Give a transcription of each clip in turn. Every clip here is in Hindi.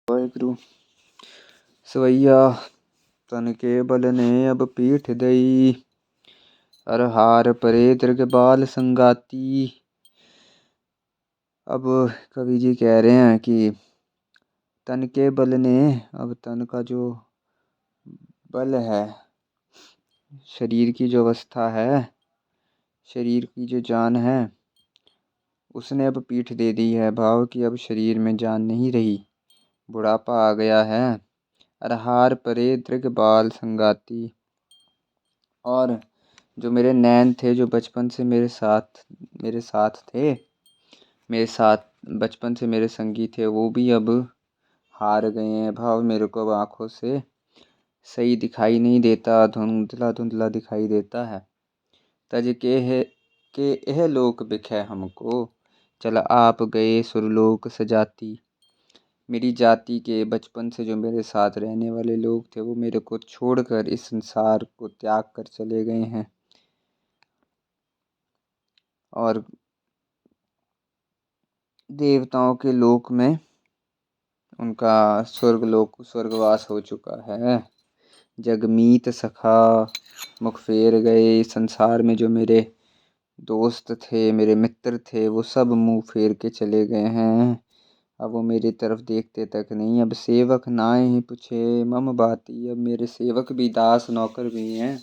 वाहिगुरु। सवैया तन के बल ने अब पीठ दई, अर हार परे दृग बाल संगाती। अब कवि जी कह रहे हैं कि तन के बल ने, अब तन का जो बल है, शरीर की जो अवस्था है, शरीर की जो जान है, उसने अब पीठ दे दी है। भाव कि अब शरीर में जान नहीं रही, बुढ़ापा आ गया है। अर हार परे दृग बाल संगाती, और जो मेरे नैन थे, जो बचपन से मेरे साथ थे, मेरे साथ बचपन से मेरे संगी थे, वो भी अब हार गए हैं। भाव मेरे को अब आँखों से सही दिखाई नहीं देता, धुंधला धुंधला दिखाई देता है। तज के एह लोक बिखे हमको, चल आप गए सुरलोक सजाती। मेरी जाति के बचपन से जो मेरे साथ रहने वाले लोग थे, वो मेरे को छोड़कर इस संसार को त्याग कर चले गए हैं, और देवताओं के लोक में उनका स्वर्गवास हो चुका है। जगमीत सखा मुख फेर गए। संसार में जो मेरे दोस्त थे, मेरे मित्र थे, वो सब मुंह फेर के चले गए हैं। अब वो मेरी तरफ देखते तक नहीं। अब सेवक नाए ही पूछे मम बाती, अब मेरे सेवक भी, दास नौकर भी हैं,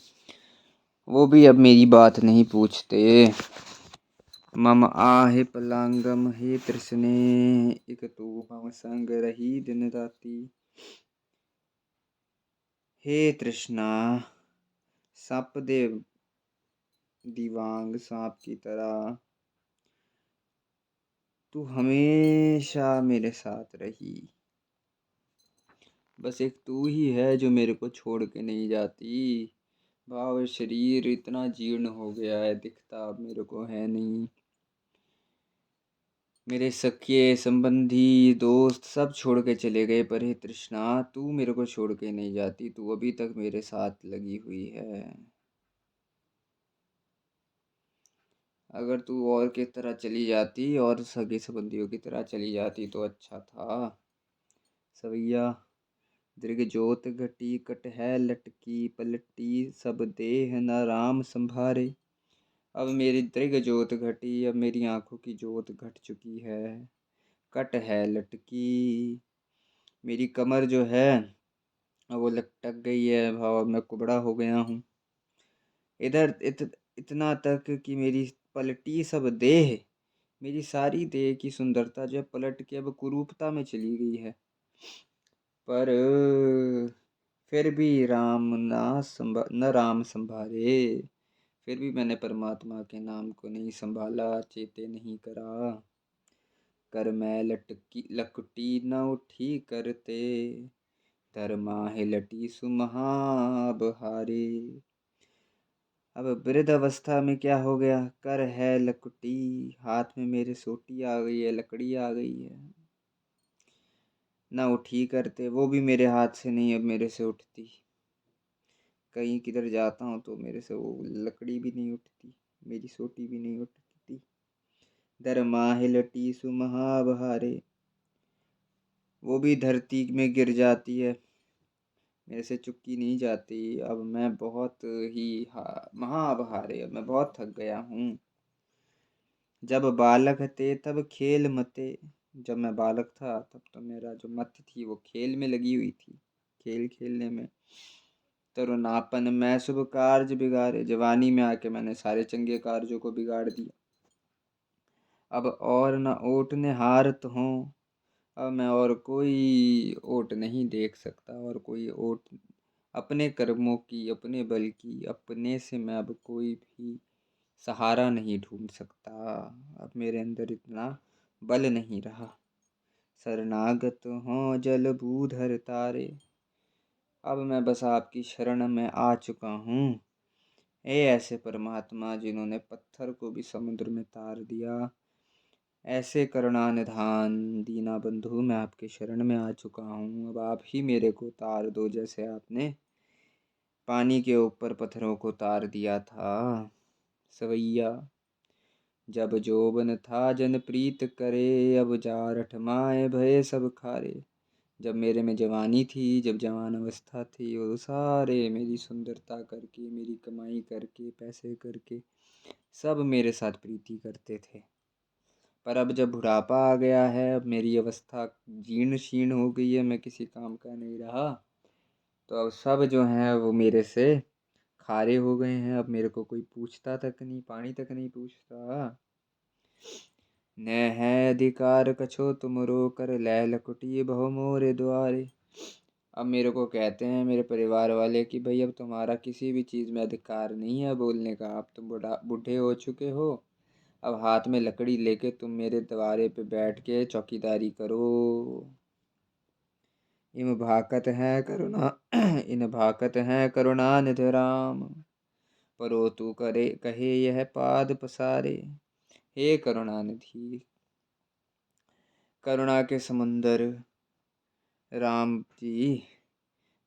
वो भी अब मेरी बात नहीं पूछते। मम आहे पलांगम हे तृष्णे, इक तू मम संग रही दिन राती। हे तृष्णा, सप दे दीवांग सांप की तरह तू हमेशा मेरे साथ रही। बस एक तू ही है जो मेरे को छोड़ के नहीं जाती। भाव शरीर इतना जीर्ण हो गया है, दिखता अब मेरे को है नहीं। मेरे सखे संबंधी दोस्त सब छोड़ के चले गए, पर हे तृष्णा, तू मेरे को छोड़ के नहीं जाती। तू अभी तक मेरे साथ लगी हुई है। अगर तू और की तरह चली जाती, और सगे संबंधियों की तरह चली जाती तो अच्छा था। सवैया दृग जोत घटी, कट है लटकी पलटी, सब देह न राम संभारे। अब मेरी दृग जोत घटी, अब मेरी आंखों की जोत घट चुकी है। कट है लटकी, मेरी कमर जो है अब वो लटक गई है। भाव मैं कुबड़ा हो गया हूँ। इधर इतना तक कि मेरी पलटी सब देह, मेरी सारी देह की सुंदरता जो है पलट के अब कुरूपता में चली गई है। पर फिर भी न राम संभाले। फिर भी मैंने परमात्मा के नाम को नहीं संभाला, चेते नहीं करा। कर मैं लकुटी न उठी करते, धर्माहे लटी सुमहाबहारे। अब वृद्ध अवस्था में क्या हो गया, कर है लकुटी, हाथ में मेरे सोटी आ गई है, लकड़ी आ गई है। ना उठी करते, वो भी मेरे हाथ से नहीं अब मेरे से उठती। कहीं किधर जाता हूँ तो मेरे से वो लकड़ी भी नहीं उठती, मेरी सोटी भी नहीं उठती। दरमाहे लटी सुमहाबहारे, वो भी धरती में गिर जाती है, मेरे से चुक्की नहीं जाती। अब मैं बहुत ही महाबहारे, अब मैं बहुत थक गया हूँ। जब बालक थे तब खेल मते, जब मैं बालक था तब तो मेरा जो मत थी वो खेल में लगी हुई थी, खेल खेलने में। तरुणापन मैं शुभ कार्य बिगाड़े, जवानी में आके मैंने सारे चंगे कार्यों को बिगाड़ दिया। अब और न ओट ने हारत हूँ, अब मैं और कोई ओट नहीं देख सकता, और कोई ओट अपने कर्मों की, अपने बल की, अपने से मैं अब कोई भी सहारा नहीं ढूंढ सकता। अब मेरे अंदर इतना बल नहीं रहा। शरणागत हों जल भूधर तारे, अब मैं बस आपकी शरण में आ चुका हूँ। हे ऐसे परमात्मा जिन्होंने पत्थर को भी समुद्र में तार दिया, ऐसे करुणा निधान दीना बंधु, मैं आपके शरण में आ चुका हूँ। अब आप ही मेरे को तार दो, जैसे आपने पानी के ऊपर पत्थरों को तार दिया था। सवैया जब जोबन था जन प्रीत करे, अब जारठ माए भय सब खारे। जब मेरे में जवानी थी, जब जवान अवस्था थी, वो सारे मेरी सुंदरता करके, मेरी कमाई करके, पैसे करके सब मेरे साथ प्रीति करते थे। पर अब जब बुढ़ापा आ गया है, अब मेरी अवस्था जीर्ण शीर्ण हो गई है, मैं किसी काम का नहीं रहा, तो अब सब जो हैं वो मेरे से खारे हो गए हैं। अब मेरे को कोई पूछता तक नहीं, पानी तक नहीं पूछता। न है अधिकार कछो तुमरो कर, लै लकुटी बहु मोरे द्वारे। अब मेरे को कहते हैं मेरे परिवार वाले कि भाई अब तुम्हारा किसी भी चीज़ में अधिकार नहीं है बोलने का, अब तुम बूढ़े हो चुके हो, अब हाथ में लकड़ी लेके तुम मेरे द्वारे पे बैठ के चौकीदारी करो। इम भाकत है करुणा इन भाकत है करुणा निधि राम, परो तू करे कहे यह पाद पसारे। हे करुणा निधि, करुणा के समुंदर राम जी,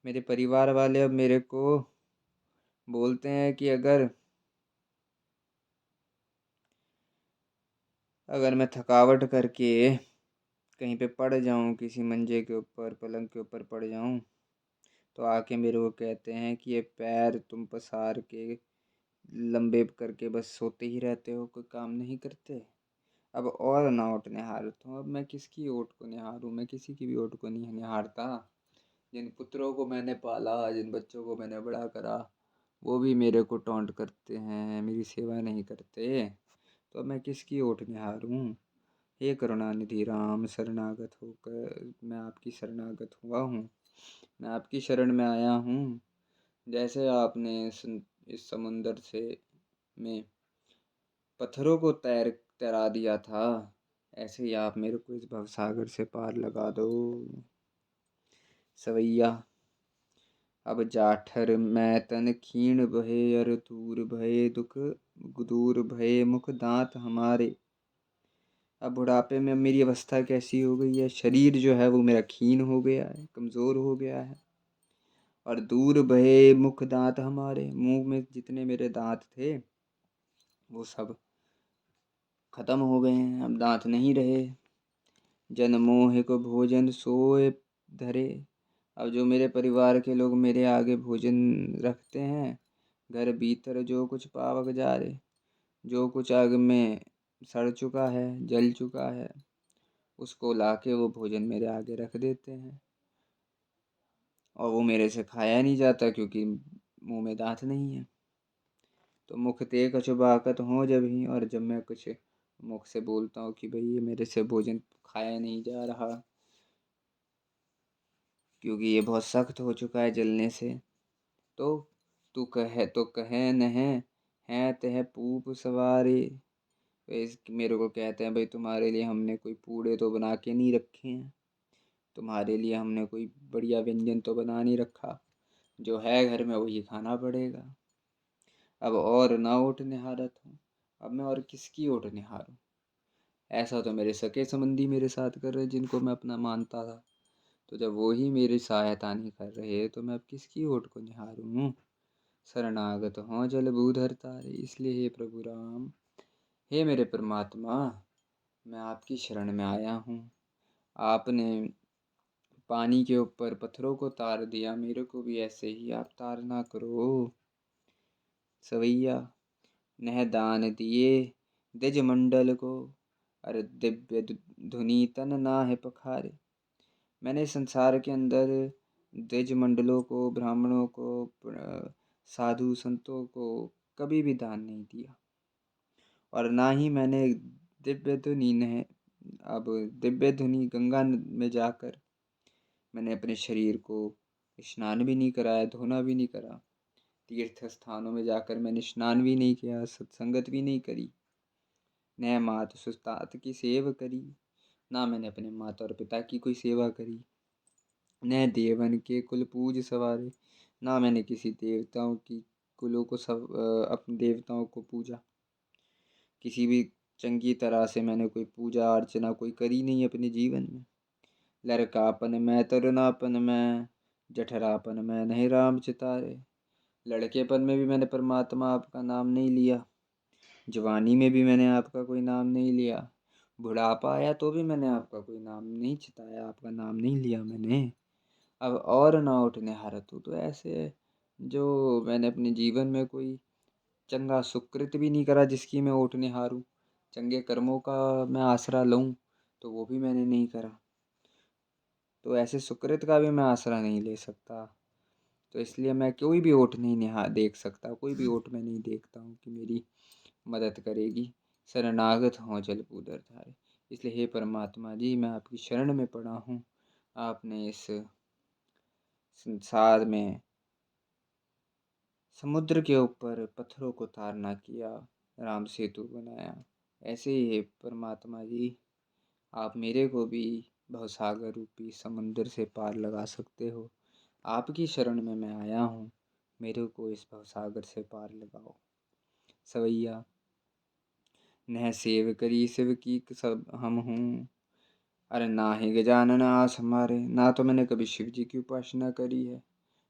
मेरे परिवार वाले अब मेरे को बोलते हैं कि अगर अगर मैं थकावट करके कहीं पे पड़ जाऊं, किसी मंजे के ऊपर, पलंग के ऊपर पड़ जाऊं, तो आके मेरे को कहते हैं कि ये पैर तुम पसार के लंबे करके बस सोते ही रहते हो, कोई काम नहीं करते। अब और ना ओट निहारता हूँ, अब मैं किसकी ओट को निहारूं, मैं किसी की भी ओट को नहीं निहारता। जिन पुत्रों को मैंने पाला, जिन बच्चों को मैंने बड़ा करा, वो भी मेरे को टॉन्ट करते हैं, मेरी सेवा नहीं करते, तो अब मैं किसकी ओट निहारूं। हे करुणानिधि राम, शरणागत होकर मैं आपकी शरणागत हुआ हूँ, मैं आपकी शरण में आया हूँ। जैसे आपने इस समुंदर से में पत्थरों को तैरा दिया था, ऐसे ही आप मेरे को इस भवसागर से पार लगा दो। सवैया अब जाठर मैं तन क्षीण भये, अर दूर भये दुख, दूर भये मुख दांत हमारे। अब बुढ़ापे में मेरी अवस्था कैसी हो गई है, शरीर जो है वो मेरा क्षीण हो गया है, कमज़ोर हो गया है, और दूर भये मुख दांत हमारे, मुंह में जितने मेरे दांत थे वो सब खत्म हो गए हैं, अब दांत नहीं रहे। जन मोह को भोजन सोए धरे, अब जो मेरे परिवार के लोग मेरे आगे भोजन रखते हैं, घर भीतर जो कुछ पावक जा रहे, जो कुछ आग में सड़ चुका है, जल चुका है, उसको लाके वो भोजन मेरे आगे रख देते हैं, और वो मेरे से खाया नहीं जाता क्योंकि मुंह में दांत नहीं है। तो मुख ते कछु बाकत हो जब ही, और जब मैं कुछ मुख से बोलता हूँ कि भाई ये मेरे से भोजन खाया नहीं जा रहा क्योंकि ये बहुत सख्त हो चुका है जलने से, तो तू कहे तो कहे न है तह पूप सवारे। तो इस मेरे को कहते हैं भाई तुम्हारे लिए हमने कोई पूड़े तो बना के नहीं रखे हैं, तुम्हारे लिए हमने कोई बढ़िया व्यंजन तो बना नहीं रखा, जो है घर में वही खाना पड़ेगा। अब और ना ओट निहारत हूँ, अब मैं और किसकी ओट निहारूं। ऐसा तो मेरे सगे संबंधी मेरे साथ कर रहे जिनको मैं अपना मानता था, तो जब वो ही मेरी सहायता नहीं कर रहे तो मैं अब किसकी ओट को निहारूं। शरणागत हों जल भूधर तारे, इसलिए हे प्रभु राम, हे मेरे परमात्मा, मैं आपकी शरण में आया हूँ। आपने पानी के ऊपर पत्थरों को तार दिया, मेरे को भी ऐसे ही आप तारना करो। सवैया नह दान दिए द्विज मंडल को, अरे दिव्य धुनी तन ना है पखारे। मैंने संसार के अंदर द्विज मंडलों को, ब्राह्मणों को, साधु संतों को कभी भी दान नहीं दिया, और ना ही मैंने दिव्य धुनी ने अब दिव्य धुनी गंगा में जाकर मैंने अपने शरीर को स्नान भी नहीं कराया, धोना भी नहीं करा, तीर्थ स्थानों में जाकर मैंने स्नान भी नहीं किया, सत्संगत भी नहीं करी, न मात सुतात की सेव करी, ना मैंने अपने माता और पिता की कोई सेवा करी, न देवन के कुल पूज सवारे, ना मैंने किसी देवताओं की कुलों को सब अपने देवताओं को पूजा, किसी भी चंगी तरह से मैंने कोई पूजा अर्चना कोई करी नहीं अपने जीवन में। लड़कापन में तरुणापन में जठरापन में नहीं राम चितारे, लड़केपन में भी मैंने परमात्मा आपका नाम नहीं लिया, जवानी में भी मैंने आपका कोई नाम नहीं लिया, बुढ़ापा आया तो भी मैंने आपका कोई नाम नहीं चिताया, आपका नाम नहीं लिया मैंने। अब और ना उठने हारत हूँ, तो ऐसे जो मैंने अपने जीवन में कोई चंगा सुकृत भी नहीं करा जिसकी मैं ओट निहारूं, चंगे कर्मों का मैं आसरा लूं, तो वो भी मैंने नहीं करा। तो ऐसे सुकृत का भी मैं आसरा नहीं ले सकता। तो इसलिए मैं कोई भी ओट नहीं निहा देख सकता, कोई भी ओट मैं नहीं देखता हूँ कि मेरी मदद करेगी। शरणागत हों जल उदर धारे। इसलिए हे परमात्मा जी, मैं आपकी शरण में पड़ा हूँ। आपने इस संसार में समुद्र के ऊपर पत्थरों को तारना किया, राम सेतु बनाया। ऐसे ही हे परमात्मा जी, आप मेरे को भी भवसागर रूपी समुद्र से पार लगा सकते हो। आपकी शरण में मैं आया हूँ, मेरे को इस भवसागर से पार लगाओ। सवैया नह सेव करी शिव की सब हम हूँ। अरे ना ही गजानन आस हमारे, ना तो मैंने कभी शिव जी की उपासना करी है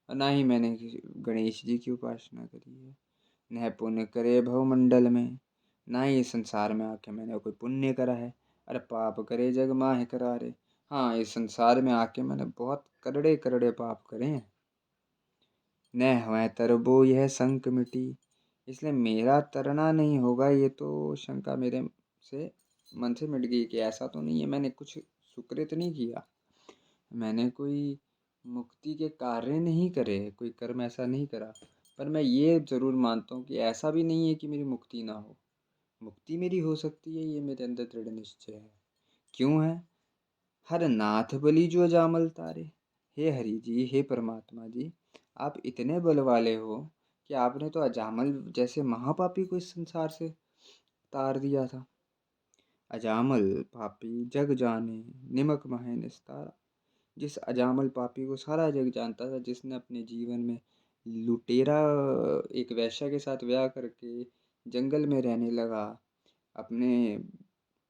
और ना ही मैंने गणेश जी की उपासना करी है। नह पुण्य करे भवमंडल में, ना ही इस संसार में आके मैंने कोई पुण्य करा है। अरे पाप करे जग माहे करारे। हाँ, इस संसार में आके मैंने बहुत करड़े करड़े पाप करे हैं। न हवै तरबो यह संक मिटी, इसलिए मेरा तरना नहीं होगा, ये तो शंका मेरे से मन से मिट गई कि ऐसा तो नहीं है मैंने कुछ सुकृत नहीं किया, मैंने कोई मुक्ति के कार्य नहीं करे, कोई कर्म ऐसा नहीं करा। पर मैं ये जरूर मानता हूँ कि ऐसा भी नहीं है कि मेरी मुक्ति ना हो। मुक्ति मेरी हो सकती है, ये मेरे अंदर दृढ़ निश्चय है। क्यों है? हर नाथ बलि जो जामल तारे। हे हरि जी, हे परमात्मा जी, आप इतने बल वाले हो कि आपने तो अजामल जैसे महापापी को इस संसार से तार दिया था। अजामल पापी जग जाने, निमक महे निस्तारा। जिस अजामल पापी को सारा जग जानता था, जिसने अपने जीवन में लुटेरा एक वैश्या के साथ ब्याह करके जंगल में रहने लगा, अपने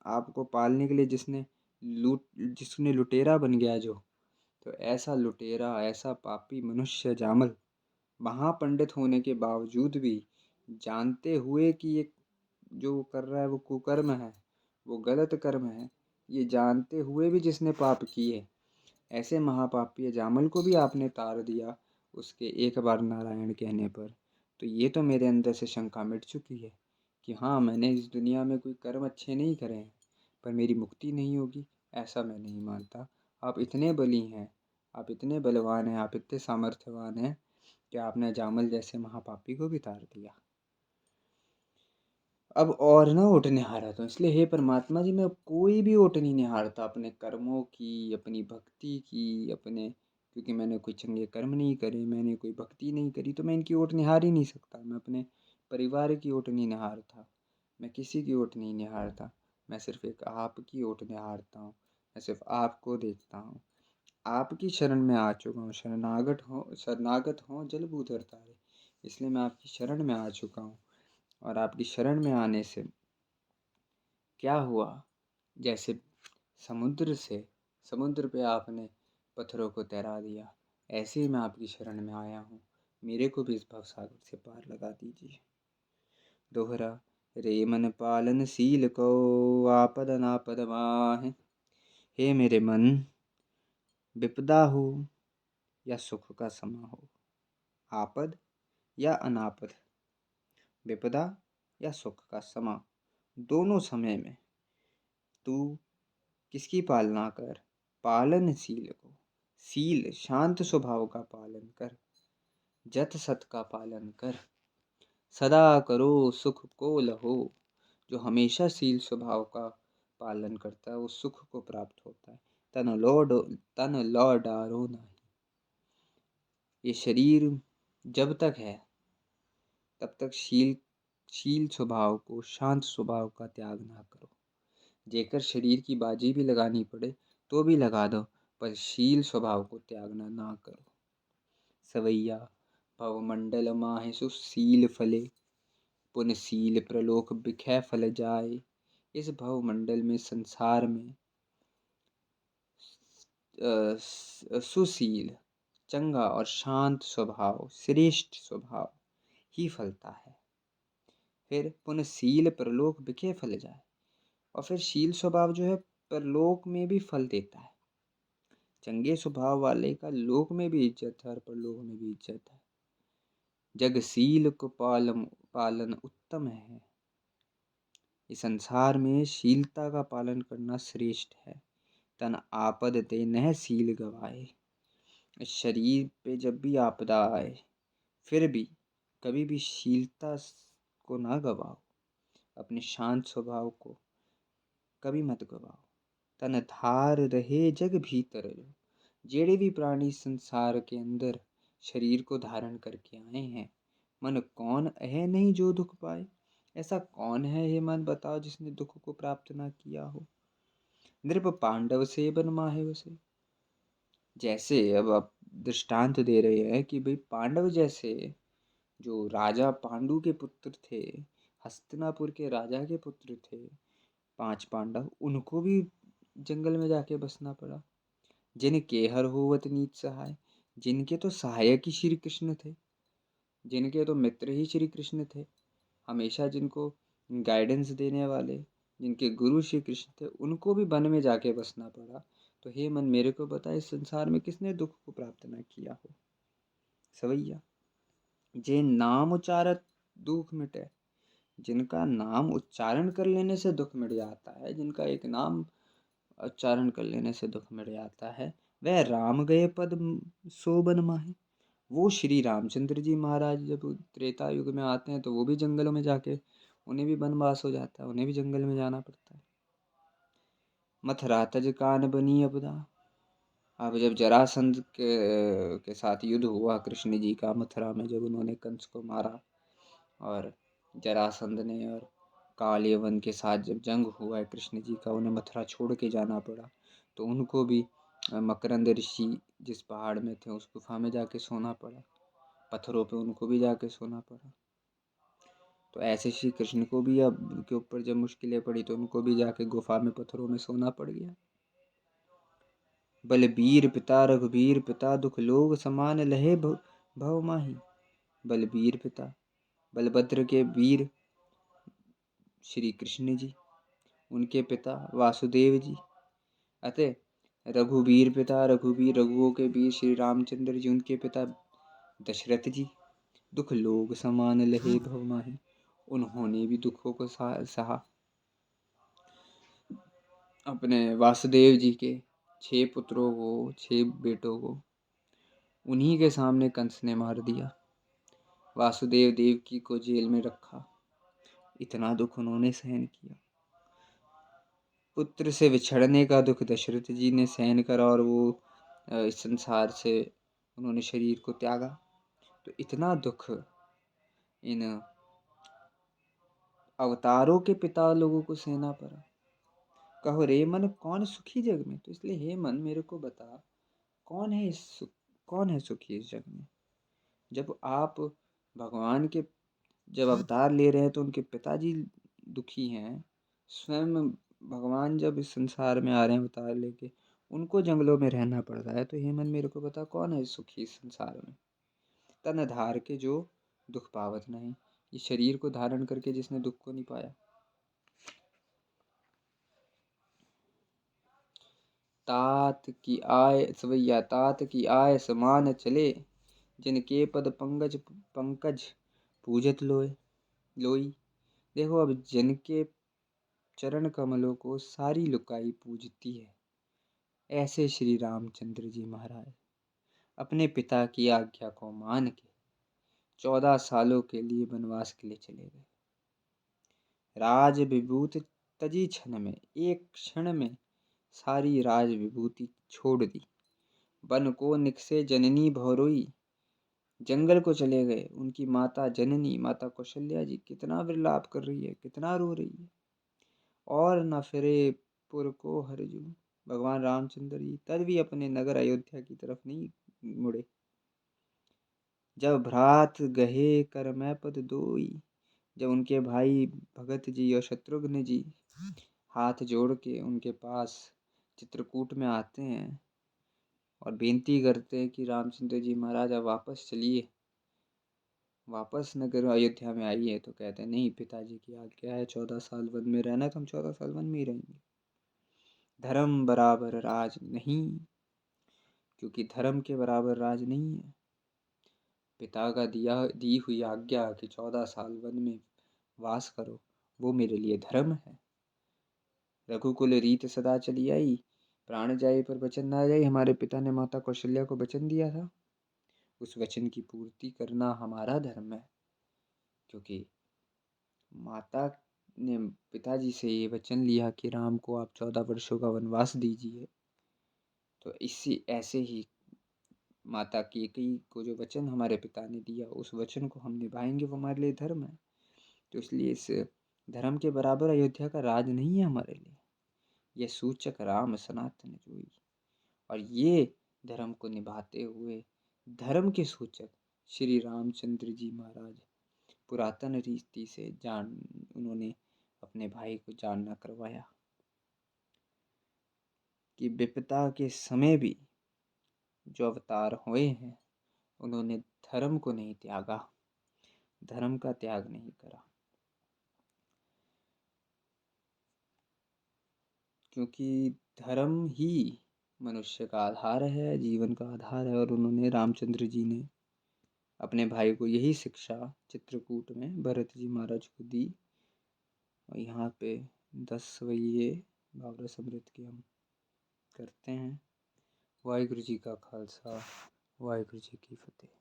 आप को पालने के लिए जिसने लुटेरा बन गया जो, तो ऐसा लुटेरा, ऐसा पापी मनुष्य जामल, महापंडित होने के बावजूद भी, जानते हुए कि ये जो कर रहा है वो कुकर्म है, वो गलत कर्म है, ये जानते हुए भी जिसने पाप किए, ऐसे महापापी जामल को भी आपने तार दिया उसके एक बार नारायण कहने पर। तो ये तो मेरे अंदर से शंका मिट चुकी है कि हाँ, मैंने इस दुनिया में कोई कर्म अच्छे नहीं करे हैं, पर मेरी मुक्ति नहीं होगी, ऐसा मैं नहीं मानता। आप इतने बली हैं, आप इतने बलवान हैं, आप इतने सामर्थ्यवान हैं कि आपने जामल जैसे महापापी को भी तार दिया। अब और ना ओट निहारता हूँ, इसलिए हे परमात्मा जी, मैं कोई भी ओट नहीं निहारता अपने कर्मों की, अपनी भक्ति की, अपने, क्योंकि मैंने कोई चंगे कर्म नहीं करे, मैंने कोई भक्ति नहीं करी, तो मैं इनकी ओट निहार ही नहीं सकता। मैं अपने परिवार की ओट नहीं निहारता, मैं किसी की ओट नहीं निहारता, मैं सिर्फ एक आपकी ओट निहारता हूँ। मैं सिर्फ आपको देखता हूँ। आपकी शरण में आ चुका हूँ, शरणागत हो जल भूधर तारे। इसलिए मैं आपकी शरण में आ चुका हूँ। और आपकी शरण में आने से क्या हुआ, जैसे समुद्र पे आपने पत्थरों को तैरा दिया, ऐसे ही मैं आपकी शरण में आया हूँ। मेरे को भी इस भवसागर से पार लगा दीजिए। दोहरा रे मन पालन शील को, आपद अनापद माहे। हे मेरे मन, विपदा हो या सुख का समा हो, आपद या अनापद, विपदा या सुख का समा, दोनों समय में तू किसकी पालना कर? पालनशील को। शील शांत स्वभाव का पालन कर, जत सत का पालन कर, सदा करो सुख को लहो। जो हमेशा शील स्वभाव का पालन करता है वो सुख को प्राप्त होता है। तन लौ डारो नहीं। ये शरीर जब तक है तब तक शील स्वभाव को, शांत स्वभाव का त्याग ना करो। जेकर शरीर की बाजी भी लगानी पड़े तो भी लगा दो, पर शील स्वभाव को त्यागना ना करो। सवैया भवमंडल माहे सुशील फले, पुन शील प्रलोक बिखै फल जाए। इस भवमंडल में, संसार में सुशील, चंगा और शांत स्वभाव, श्रेष्ठ स्वभाव ही फलता है। फिर पुन शील प्रलोक बिखे फल जाए, और फिर शील स्वभाव जो है परलोक में भी फल देता है। चंगे स्वभाव वाले का लोक में भी इज्जत है और परलोक में भी इज्जत है। जगशील को पालन उत्तम है। इस संसार में शीलता का पालन करना श्रेष्ठ है। तन आपद ते नह शील गवाए। इस शरीर पे जब भी आपदा आए फिर भी कभी भी शीलता को ना गवाओ। अपने शांत स्वभाव को कभी मत गवाओ। तन धार रहे जग भीतर जो, जेड़े भी प्राणी संसार के अंदर शरीर को धारण करके आए हैं, मन कौन है नहीं जो दुख पाए। ऐसा कौन है हे मन बताओ जिसने दुख को प्राप्त ना किया हो। नृप पांडव से बन माहे उसे। जैसे अब आप दृष्टांत दे रहे हैं कि भाई पांडव जैसे जो राजा पांडु के पुत्र थे, हस्तिनापुर के राजा के पुत्र थे 5 पांडव, उनको भी जंगल में जाके बसना पड़ा। जिन केहर होवत नीच सहाय, जिनके तो सहायक ही श्री कृष्ण थे, जिनके तो मित्र ही श्री कृष्ण थे, हमेशा जिनको गाइडेंस देने वाले, जिनके गुरु श्री कृष्ण थे, उनको भी वन में जाके बसना पड़ा। तो हे मन मेरे को बता, इस संसार में किसने दुख को प्राप्त न किया हो। सवैया जे नाम उच्चारत दुख मिटे। जिनका नाम उच्चारण कर लेने से दुख मिट जाता है, जिनका एक नाम उच्चारण कर लेने से दुख मिट जाता है, वह राम गए पद सोबन माहे। वो श्री रामचंद्र जी महाराज जब त्रेता युग में आते हैं तो वो भी जंगलों में जाके, उन्हें भी वनवास हो जाता है, उन्हें भी जंगल में जाना पड़ता है। मथुरा तज कान बनी अपदा। अब जब जरासंध के साथ युद्ध हुआ कृष्ण जी का मथुरा में, जब उन्होंने कंस को मारा और जरासंध ने और कालयवन के साथ जब जंग हुआ है कृष्ण जी का, उन्हें मथुरा छोड़ के जाना पड़ा। तो उनको भी मकरंद ऋषि जिस पहाड़ में थे उस गुफा में जाके सोना पड़ा, पत्थरों पे उनको भी जाके सोना पड़ा। तो ऐसे श्री कृष्ण को भी अब के ऊपर जब मुश्किलें पड़ी तो उनको भी जाके गुफा में पत्थरों में सोना पड़ गया। बलबीर पिता रघुबीर पिता दुख लोग समान लहे भव माही। बलबीर पिता, बलभद्र के वीर श्री कृष्ण जी, उनके पिता वासुदेव जी, अतः रघुवीर पिता रघुवीर, रघुओं के वीर श्री रामचंद्र जी, उनके पिता दशरथ जी। दुख लोग समान लहे भव माही, उन्होंने भी दुखों को सहा। अपने वासुदेव जी के 6 पुत्रों को, 6 बेटों को उन्हीं के सामने कंस ने मार दिया। वासुदेव देवकी को जेल में रखा। इतना दुख उन्होंने सहन किया। पुत्र से बिछड़ने का दुख दशरथ जी ने सहन करा और वो इस संसार से उन्होंने शरीर को त्यागा। तो इतना दुख इन अवतारों के पिता लोगों को सहना पड़ा। कहो रे मन कौन सुखी जग में। तो इसलिए हे मन मेरे को बता, कौन है सुखी इस जग में। जब आप भगवान के जब अवतार ले रहे हैं तो उनके पिताजी दुखी हैं। स्वयं भगवान जब इस संसार में आ रहे हैं अवतार लेके, उनको जंगलों में रहना पड़ रहा है। तो हे मन मेरे को बता, कौन है सुखी इस संसार में। तन धार के जो दुख पावत नहीं। इस शरीर को धारण करके जिसने दुख को नहीं पाया। तात की आय सवैया, तात की आय समान चले, जिनके पद पंकज पूजत लोई। देखो अब जिनके चरण कमलों को सारी लुकाई पूजती है, ऐसे श्री रामचंद्र जी महाराज अपने पिता की आज्ञा को मान के 14 सालों के लिए वनवास के लिए चले गए। राज विभूति तजी क्षण में, एक क्षण में सारी राज विभूति छोड़ दी। वन को निकसे जननी भौरोई, जंगल को चले गए। उनकी माता जननी, माता कौशल्या जी कितना विलाप कर रही है, कितना रो रही है। और न फिरे पुर को हरजू, भगवान रामचंद्र जी तब भी अपने नगर अयोध्या की तरफ नहीं मुड़े। जब भ्रात गहे कर मैं पद दोई, जब उनके भाई भगत जी और शत्रुघ्न जी हाथ जोड़ के उनके पास चित्रकूट में आते हैं और बेनती करते हैं कि रामचंद्र जी महाराज आप वापस चलिए, वापस नगर अयोध्या में आई है तो कहते हैं नहीं, पिताजी की आज्ञा है 14 साल वन में रहना, तो हम 14 साल वन में ही रहेंगे। धर्म बराबर राज नहीं, क्योंकि धर्म के बराबर राज नहीं है। पिता का दी हुई आज्ञा कि 14 साल वन में वास करो, वो मेरे लिए धर्म है। रघुकुल रीत सदा चली आई, प्राण जाए पर वचन ना जाए। हमारे पिता ने माता कौशल्या को वचन दिया था, उस वचन की पूर्ति करना हमारा धर्म है। क्योंकि माता ने पिताजी से ये वचन लिया कि राम को आप 14 वर्षों का वनवास दीजिए, तो इसी ऐसे ही माता कैकेयी को जो वचन हमारे पिता ने दिया, उस वचन को हम निभाएंगे, वो हमारे लिए धर्म है। तो इसलिए इस धर्म के बराबर अयोध्या का राज नहीं है हमारे लिए। यह सूचक राम सनातन जोई, और ये धर्म को निभाते हुए धर्म के सूचक श्री रामचंद्र जी महाराज पुरातन रीति से उन्होंने अपने भाई को जानना करवाया कि विपदा के समय भी जो अवतार हुए हैं, उन्होंने धर्म को नहीं त्यागा, धर्म का त्याग नहीं करा। क्योंकि धर्म ही मनुष्य का आधार है, जीवन का आधार है। और उन्होंने रामचंद्र जी ने अपने भाई को यही शिक्षा चित्रकूट में भरत जी महाराज को दी। और यहाँ पे 10वें बाबरा अमृत की हम करते हैं। वाहिगुरु जी का खालसा, वाहिगुरु जी की फतेह।